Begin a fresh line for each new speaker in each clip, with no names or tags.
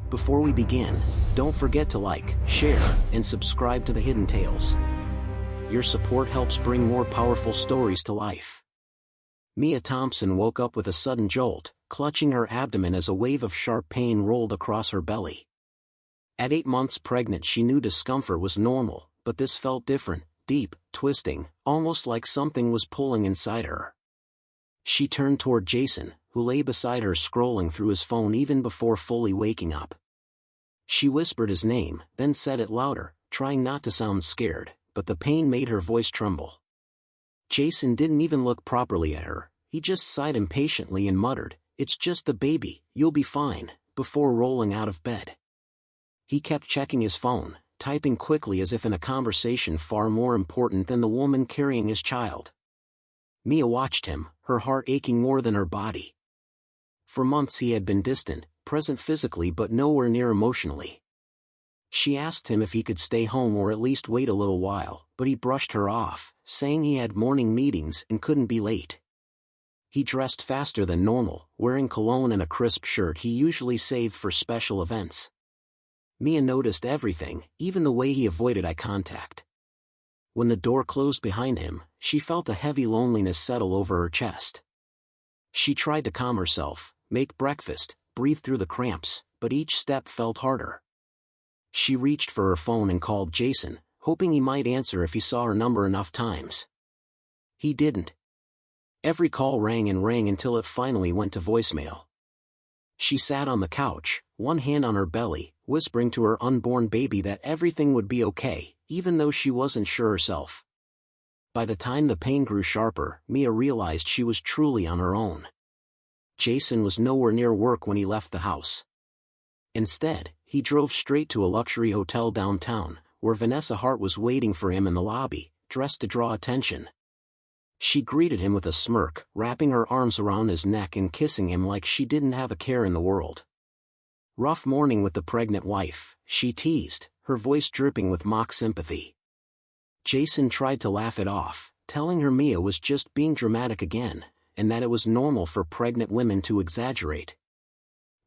Before we begin, don't forget to like, share, and subscribe to the Hidden Tales. Your support helps bring more powerful stories to life. Mia Thompson woke up with a sudden jolt, clutching her abdomen as a wave of sharp pain rolled across her belly. At 8 months pregnant, she knew discomfort was normal, but this felt different, deep, twisting, almost like something was pulling inside her. She turned toward Jason, who lay beside her scrolling through his phone even before fully waking up. She whispered his name, then said it louder, trying not to sound scared, but the pain made her voice tremble. Jason didn't even look properly at her, he just sighed impatiently and muttered, "It's just the baby, you'll be fine," before rolling out of bed. He kept checking his phone, typing quickly as if in a conversation far more important than the woman carrying his child. Mia watched him, her heart aching more than her body. For months he had been distant, present physically but nowhere near emotionally. She asked him if he could stay home or at least wait a little while, but he brushed her off, saying he had morning meetings and couldn't be late. He dressed faster than normal, wearing cologne and a crisp shirt he usually saved for special events. Mia noticed everything, even the way he avoided eye contact. When the door closed behind him, she felt a heavy loneliness settle over her chest. She tried to calm herself, make breakfast, breathe through the cramps, but each step felt harder. She reached for her phone and called Jason, hoping he might answer if he saw her number enough times. He didn't. Every call rang and rang until it finally went to voicemail. She sat on the couch, one hand on her belly, whispering to her unborn baby that everything would be okay, even though she wasn't sure herself. By the time the pain grew sharper, Mia realized she was truly on her own. Jason was nowhere near work when he left the house. Instead, he drove straight to a luxury hotel downtown, where Vanessa Hart was waiting for him in the lobby, dressed to draw attention. She greeted him with a smirk, wrapping her arms around his neck and kissing him like she didn't have a care in the world. "Rough morning with the pregnant wife," she teased, her voice dripping with mock sympathy. Jason tried to laugh it off, telling her Mia was just being dramatic again, and that it was normal for pregnant women to exaggerate.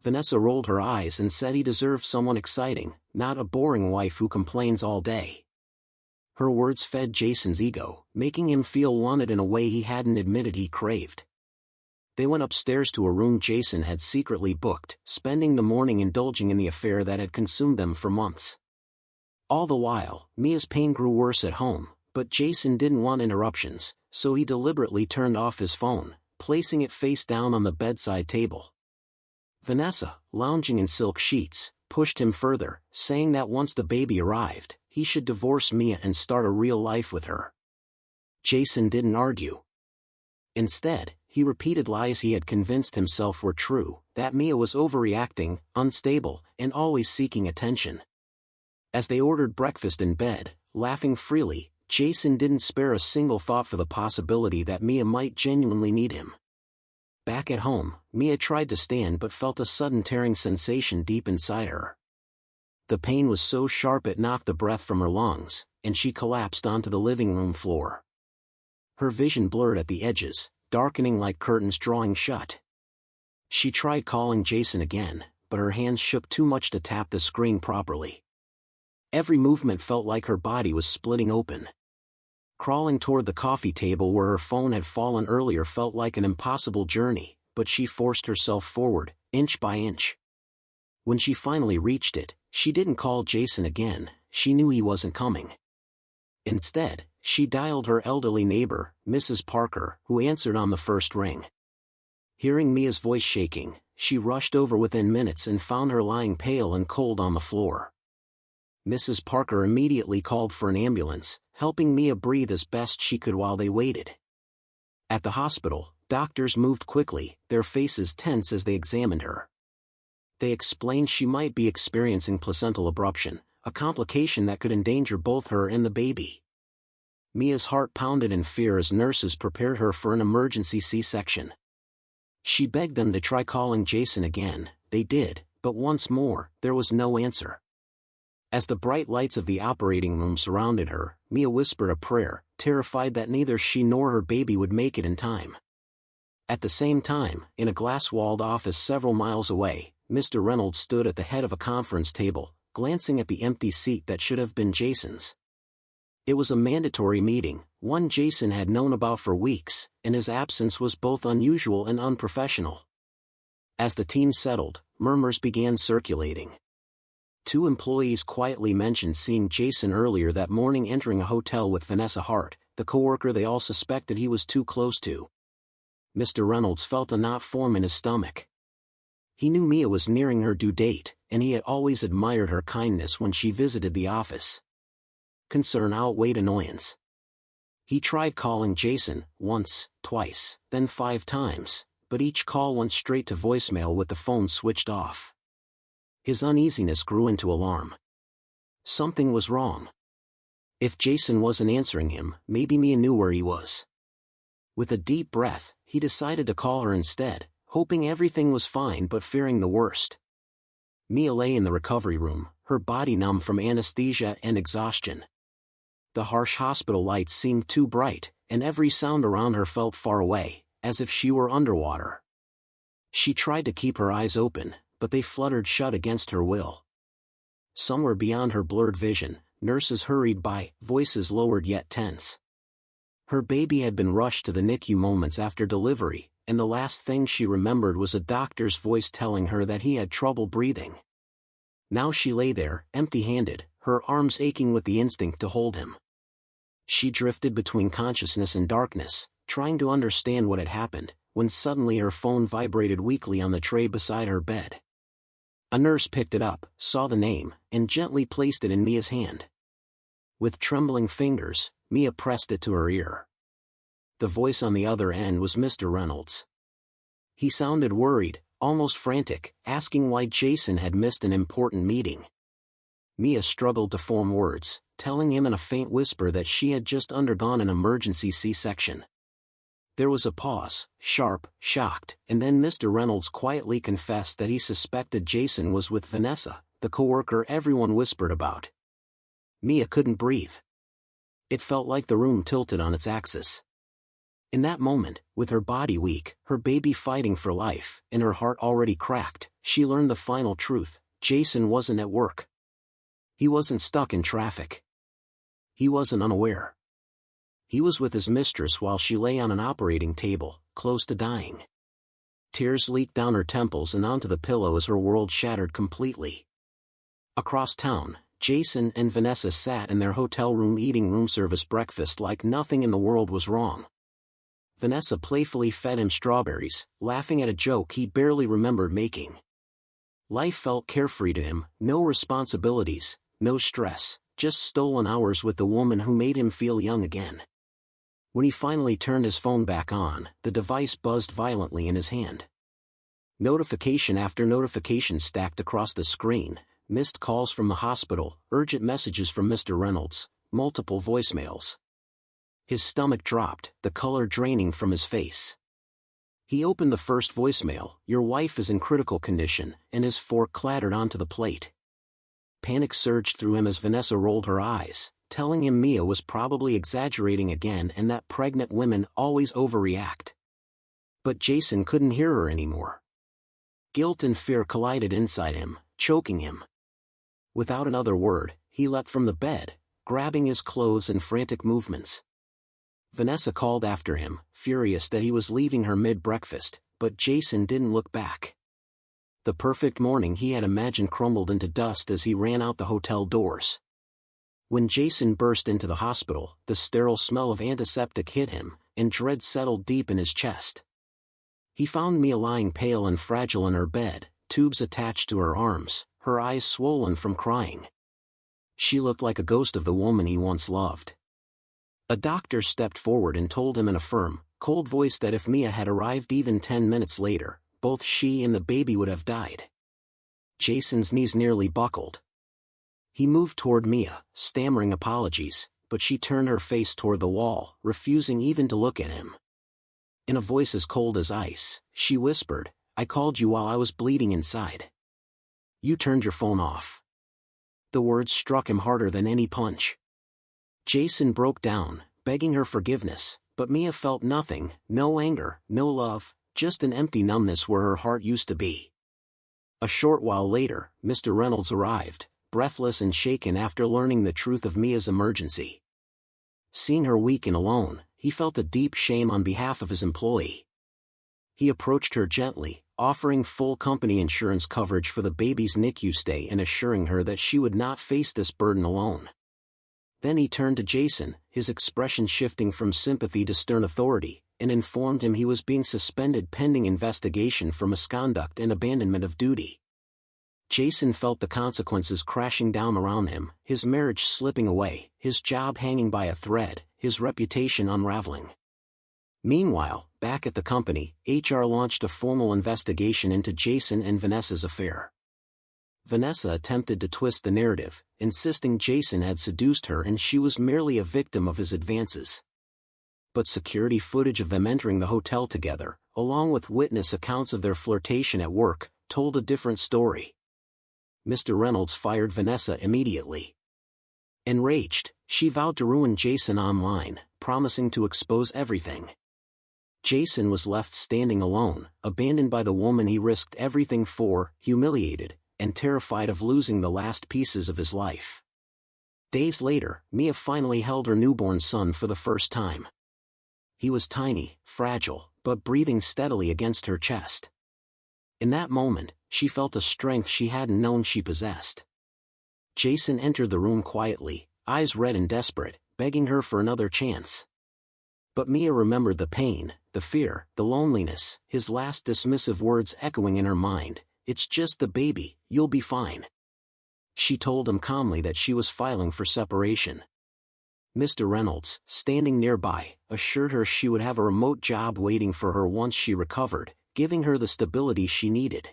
Vanessa rolled her eyes and said he deserved someone exciting, not a boring wife who complains all day. Her words fed Jason's ego, making him feel wanted in a way he hadn't admitted he craved. They went upstairs to a room Jason had secretly booked, spending the morning indulging in the affair that had consumed them for months. All the while, Mia's pain grew worse at home, but Jason didn't want interruptions, so he deliberately turned off his phone, placing it face down on the bedside table. Vanessa, lounging in silk sheets, pushed him further, saying that once the baby arrived, he should divorce Mia and start a real life with her. Jason didn't argue. Instead, he repeated lies he had convinced himself were true, that Mia was overreacting, unstable, and always seeking attention. As they ordered breakfast in bed, laughing freely, Jason didn't spare a single thought for the possibility that Mia might genuinely need him. Back at home, Mia tried to stand but felt a sudden tearing sensation deep inside her. The pain was so sharp it knocked the breath from her lungs, and she collapsed onto the living room floor. Her vision blurred at the edges, darkening like curtains drawing shut. She tried calling Jason again, but her hands shook too much to tap the screen properly. Every movement felt like her body was splitting open. Crawling toward the coffee table where her phone had fallen earlier felt like an impossible journey, but she forced herself forward, inch by inch. When she finally reached it, she didn't call Jason again, she knew he wasn't coming. Instead, she dialed her elderly neighbor, Mrs. Parker, who answered on the first ring. Hearing Mia's voice shaking, she rushed over within minutes and found her lying pale and cold on the floor. Mrs. Parker immediately called for an ambulance, helping Mia breathe as best she could while they waited. At the hospital, doctors moved quickly, their faces tense as they examined her. They explained she might be experiencing placental abruption, a complication that could endanger both her and the baby. Mia's heart pounded in fear as nurses prepared her for an emergency C-section. She begged them to try calling Jason again, they did, but once more, there was no answer. As the bright lights of the operating room surrounded her, Mia whispered a prayer, terrified that neither she nor her baby would make it in time. At the same time, in a glass-walled office several miles away, Mr. Reynolds stood at the head of a conference table, glancing at the empty seat that should have been Jason's. It was a mandatory meeting, one Jason had known about for weeks, and his absence was both unusual and unprofessional. As the team settled, murmurs began circulating. Two employees quietly mentioned seeing Jason earlier that morning entering a hotel with Vanessa Hart, the coworker they all suspected he was too close to. Mr. Reynolds felt a knot form in his stomach. He knew Mia was nearing her due date, and he had always admired her kindness when she visited the office. Concern outweighed annoyance. He tried calling Jason, once, twice, then 5 times, but each call went straight to voicemail with the phone switched off. His uneasiness grew into alarm. Something was wrong. If Jason wasn't answering him, maybe Mia knew where he was. With a deep breath, he decided to call her instead, hoping everything was fine but fearing the worst. Mia lay in the recovery room, her body numb from anesthesia and exhaustion. The harsh hospital lights seemed too bright, and every sound around her felt far away, as if she were underwater. She tried to keep her eyes open, but they fluttered shut against her will. Somewhere beyond her blurred vision, nurses hurried by, voices lowered yet tense. Her baby had been rushed to the NICU moments after delivery, and the last thing she remembered was a doctor's voice telling her that he had trouble breathing. Now she lay there, empty-handed, her arms aching with the instinct to hold him. She drifted between consciousness and darkness, trying to understand what had happened, when suddenly her phone vibrated weakly on the tray beside her bed. A nurse picked it up, saw the name, and gently placed it in Mia's hand. With trembling fingers, Mia pressed it to her ear. The voice on the other end was Mr. Reynolds. He sounded worried, almost frantic, asking why Jason had missed an important meeting. Mia struggled to form words, telling him in a faint whisper that she had just undergone an emergency C-section. There was a pause, sharp, shocked, and then Mr. Reynolds quietly confessed that he suspected Jason was with Vanessa, the coworker everyone whispered about. Mia couldn't breathe. It felt like the room tilted on its axis. In that moment, with her body weak, her baby fighting for life, and her heart already cracked, she learned the final truth: Jason wasn't at work. He wasn't stuck in traffic. He wasn't unaware. He was with his mistress while she lay on an operating table, close to dying. Tears leaked down her temples and onto the pillow as her world shattered completely. Across town, Jason and Vanessa sat in their hotel room eating room service breakfast like nothing in the world was wrong. Vanessa playfully fed him strawberries, laughing at a joke he barely remembered making. Life felt carefree to him, no responsibilities, no stress, just stolen hours with the woman who made him feel young again. When he finally turned his phone back on, the device buzzed violently in his hand. Notification after notification stacked across the screen, missed calls from the hospital, urgent messages from Mr. Reynolds, multiple voicemails. His stomach dropped, the color draining from his face. He opened the first voicemail, "Your wife is in critical condition," and his fork clattered onto the plate. Panic surged through him as Vanessa rolled her eyes, telling him Mia was probably exaggerating again and that pregnant women always overreact. But Jason couldn't hear her anymore. Guilt and fear collided inside him, choking him. Without another word, he leapt from the bed, grabbing his clothes in frantic movements. Vanessa called after him, furious that he was leaving her mid-breakfast, but Jason didn't look back. The perfect morning he had imagined crumbled into dust as he ran out the hotel doors. When Jason burst into the hospital, the sterile smell of antiseptic hit him, and dread settled deep in his chest. He found Mia lying pale and fragile in her bed, tubes attached to her arms, her eyes swollen from crying. She looked like a ghost of the woman he once loved. A doctor stepped forward and told him in a firm, cold voice that if Mia had arrived even 10 minutes later, both she and the baby would have died. Jason's knees nearly buckled. He moved toward Mia, stammering apologies, but she turned her face toward the wall, refusing even to look at him. In a voice as cold as ice, she whispered, "I called you while I was bleeding inside. You turned your phone off." The words struck him harder than any punch. Jason broke down, begging her forgiveness, but Mia felt nothing, no anger, no love, just an empty numbness where her heart used to be. A short while later, Mr. Reynolds arrived, breathless and shaken after learning the truth of Mia's emergency. Seeing her weak and alone, he felt a deep shame on behalf of his employee. He approached her gently, offering full company insurance coverage for the baby's NICU stay and assuring her that she would not face this burden alone. Then he turned to Jason, his expression shifting from sympathy to stern authority, and informed him he was being suspended pending investigation for misconduct and abandonment of duty. Jason felt the consequences crashing down around him, his marriage slipping away, his job hanging by a thread, his reputation unraveling. Meanwhile, back at the company, HR launched a formal investigation into Jason and Vanessa's affair. Vanessa attempted to twist the narrative, insisting Jason had seduced her and she was merely a victim of his advances. But security footage of them entering the hotel together, along with witness accounts of their flirtation at work, told a different story. Mr. Reynolds fired Vanessa immediately. Enraged, she vowed to ruin Jason online, promising to expose everything. Jason was left standing alone, abandoned by the woman he risked everything for, humiliated, and terrified of losing the last pieces of his life. Days later, Mia finally held her newborn son for the first time. He was tiny, fragile, but breathing steadily against her chest. In that moment, she felt a strength she hadn't known she possessed. Jason entered the room quietly, eyes red and desperate, begging her for another chance. But Mia remembered the pain, the fear, the loneliness, his last dismissive words echoing in her mind, "It's just the baby, you'll be fine." She told him calmly that she was filing for separation. Mr. Reynolds, standing nearby, assured her she would have a remote job waiting for her once she recovered, giving her the stability she needed.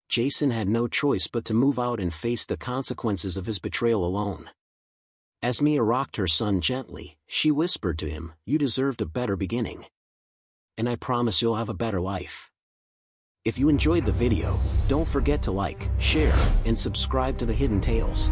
Jason had no choice but to move out and face the consequences of his betrayal alone. As Mia rocked her son gently, she whispered to him, "You deserved a better beginning. And I promise you'll have a better life." If you enjoyed the video, don't forget to like, share, and subscribe to the Hidden Tales.